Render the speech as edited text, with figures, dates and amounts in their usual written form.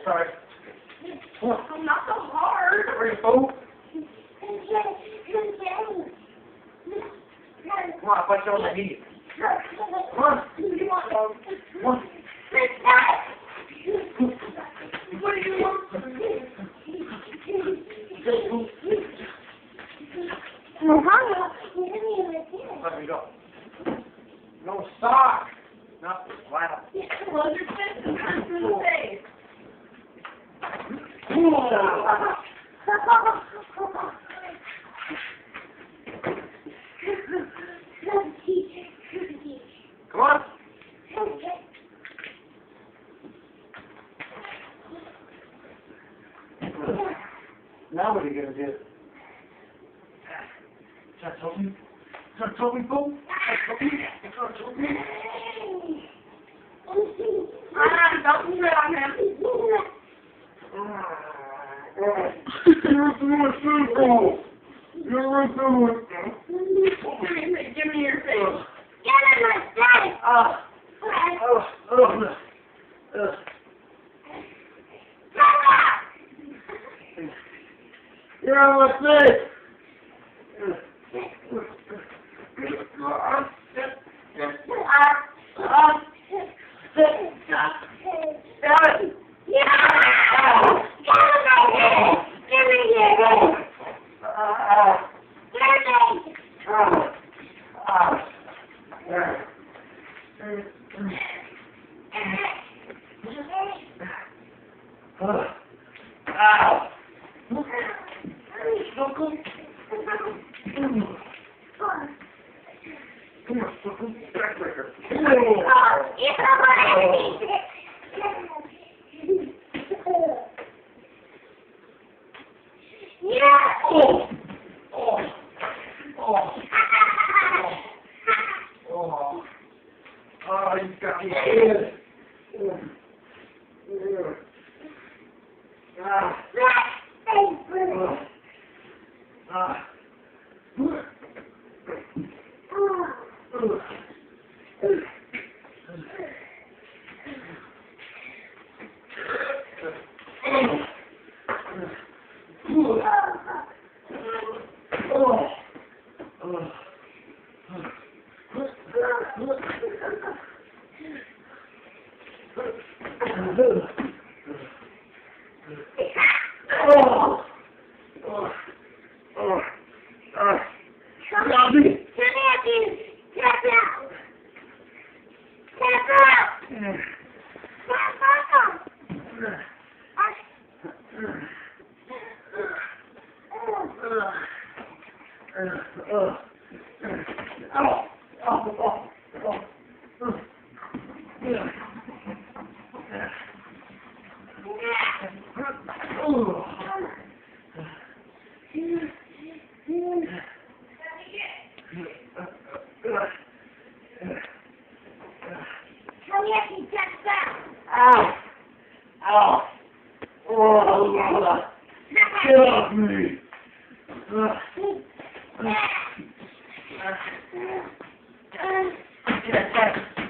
Sorry. Not so hard. Where you go? Come on, I'll put you on the knee. Come on. Come on. What do you want? Let me go. No sock. Not wow. Well, your fist is in the face. Come on. Now what are you gonna do? Try to me? Try to me, Bo? Try to me? Don't spit on him. Give me your face. You're on my face. Oh, you got me good. Get off me! Get